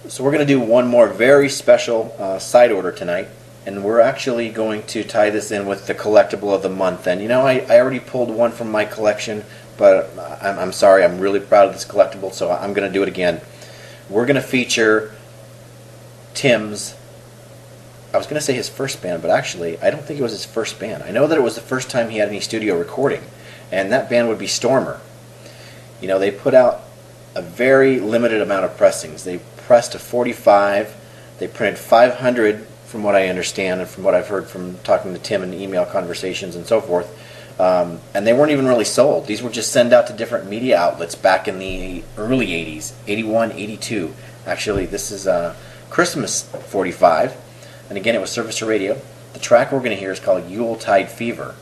So we're going to do one more very special side order tonight, and we're actually going to tie this in with the collectible of the month. And you know, I already pulled one from my collection, but I'm sorry, I'm really proud of this collectible, so I'm going to do it again. We're going to feature Tim's, I was going to say his first band, but actually I don't think it was his first band. I know that it was the first time he had any studio recording, and that band would be Stormer. You know, they put out a very limited amount of pressings. They pressed a 45, they printed 500 from what I understand and from what I've heard from talking to Tim in email conversations and so forth, and they weren't even really sold. These were just sent out to different media outlets back in the early 80s, 81, 82. Actually, this is a Christmas 45, and again it was service to radio. The track we're going to hear is called Yuletide Fever.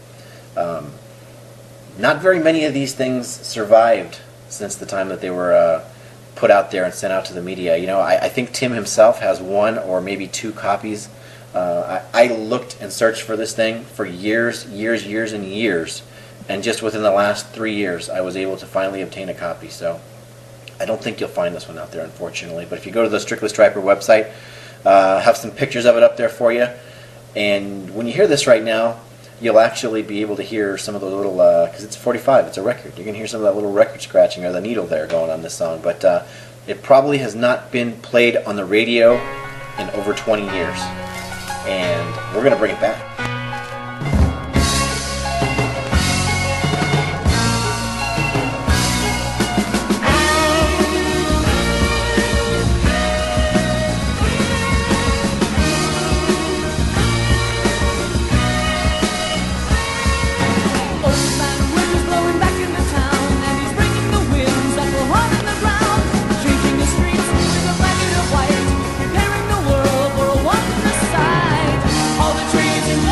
Not very many of these things survived since the time that they were put out there and sent out to the media. You know, I think Tim himself has one or maybe two copies. I looked and searched for this thing for years and years, and just within the last 3 years I was able to finally obtain a copy. So I don't think you'll find this one out there, unfortunately, but if you go to the Strictly Stryper website, have some pictures of it up there for you, and when you hear this right now, you'll actually be able to hear some of the little, because it's 45, it's a record, you can hear some of that little record scratching or the needle there going on this song, but it probably has not been played on the radio in over 20 years, and we're going to bring it back. All the trees in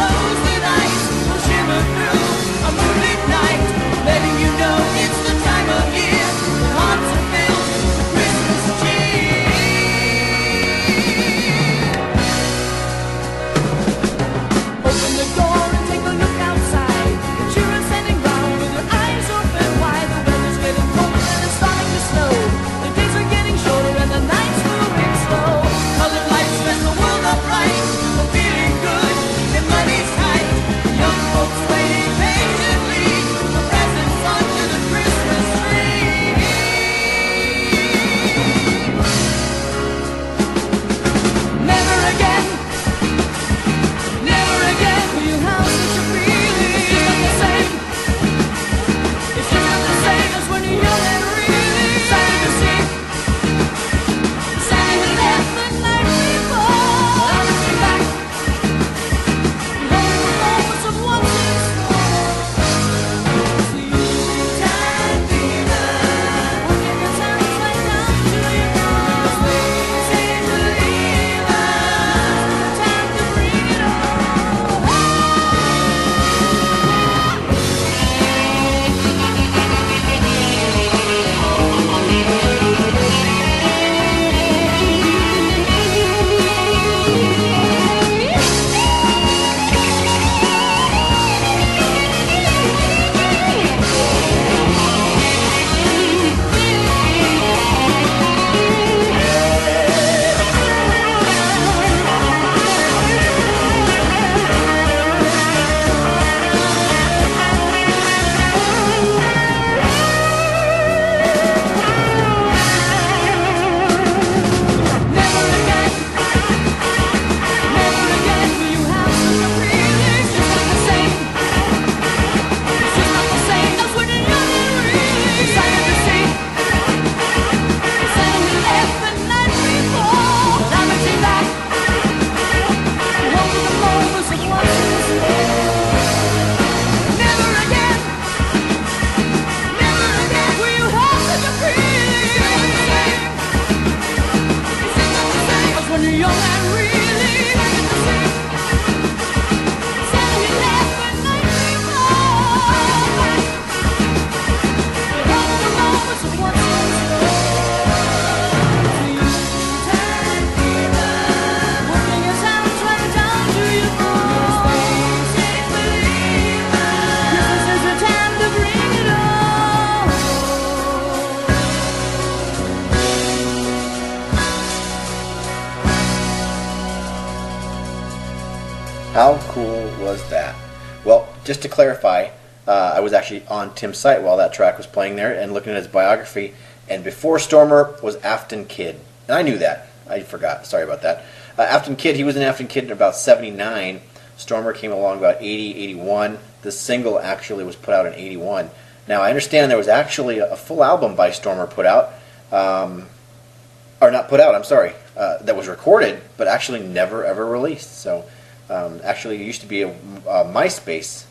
How cool was that? Well, just to clarify, I was actually on Tim's site while that track was playing there and looking at his biography, and before Stormer was Afton Kid. And I knew that. I forgot. Sorry about that. Afton Kid, he was an Afton Kid in about 79. Stormer came along about 80, 81. The single actually was put out in 81. Now, I understand there was actually a full album by Stormer put out, or not put out, I'm sorry, that was recorded, but actually never ever released. So, actually, there used to be a MySpace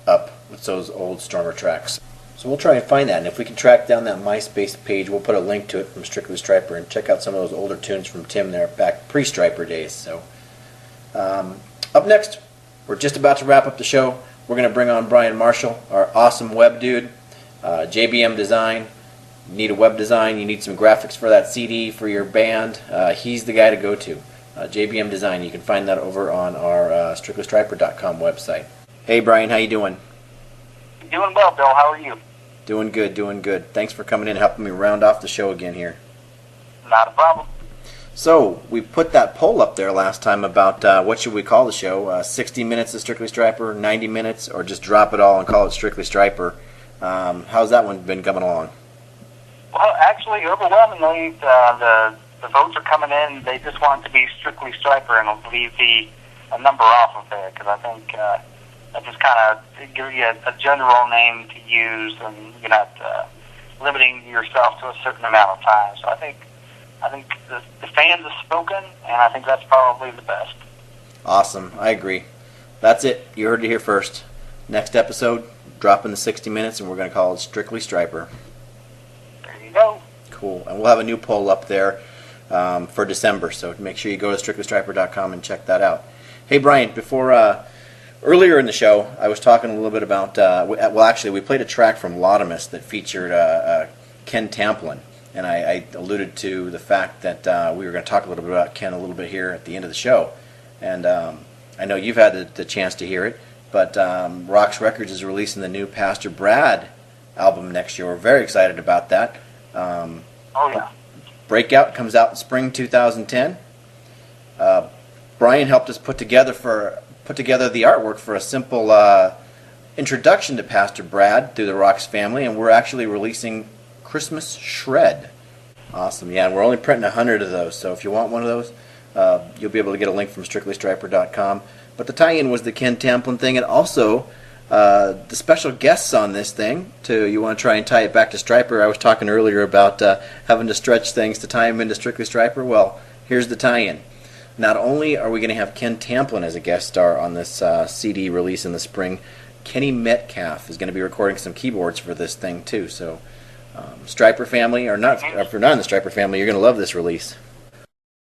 up with those old Stormer tracks. So we'll try and find that, and if we can track down that MySpace page, we'll put a link to it from Strictly Stryper and check out some of those older tunes from Tim there back pre-Stryper days. So, up next, we're just about to wrap up the show. We're going to bring on Brian Marshall, our awesome web dude, JBM Design. You need a web design, you need some graphics for that CD, for your band. He's the guy to go to. JBM Design. You can find that over on our strictlystryper.com website. Hey Brian, how you doing? Doing well, Bill. How are you? Doing good, doing good. Thanks for coming in and helping me round off the show again here. Not a problem. So, we put that poll up there last time about what should we call the show. 60 minutes of Strictly Stryper, 90 minutes, or just drop it all and call it Strictly Stryper. How's that one been coming along? Well, actually, overwhelmingly, the votes are coming in. They just want it to be Strictly Stryper, and will leave a number off of there, because I think that just kind of gives you a general name to use, and you're not limiting yourself to a certain amount of time. So I think the fans have spoken, and I think that's probably the best. Awesome. I agree. That's it. You heard it here first. Next episode, dropping the 60 minutes, and we're going to call it Strictly Stryper. There you go. Cool. And we'll have a new poll up there for December, so make sure you go to strictlystryper.com and check that out. Hey, Brian, before earlier in the show, I was talking a little bit about, well, actually, we played a track from Laudamus that featured Ken Tamplin. And I alluded to the fact that we were going to talk a little bit about Ken a little bit here at the end of the show. And I know you've had the chance to hear it, but Rox Records is releasing the new Pastor Brad album next year. We're very excited about that. Oh, yeah. Breakout comes out in spring 2010. Brian helped us put together the artwork for a simple introduction to Pastor Brad through the Rox family, and we're actually releasing Christmas Shred. Awesome. Yeah, and we're only printing 100 of those, so if you want one of those, you'll be able to get a link from strictlystryper.com. But the tie-in was the Ken Tamplin thing, and also the special guests on this thing. You want to try and tie it back to Stryper. I was talking earlier about having to stretch things to tie them into Strictly Stryper. Well, here's the tie-in. Not only are we going to have Ken Tamplin as a guest star on this CD release in the spring, Kenny Metcalf is going to be recording some keyboards for this thing too, so Stryper family, or not, if you're not in the Stryper family, you're going to love this release.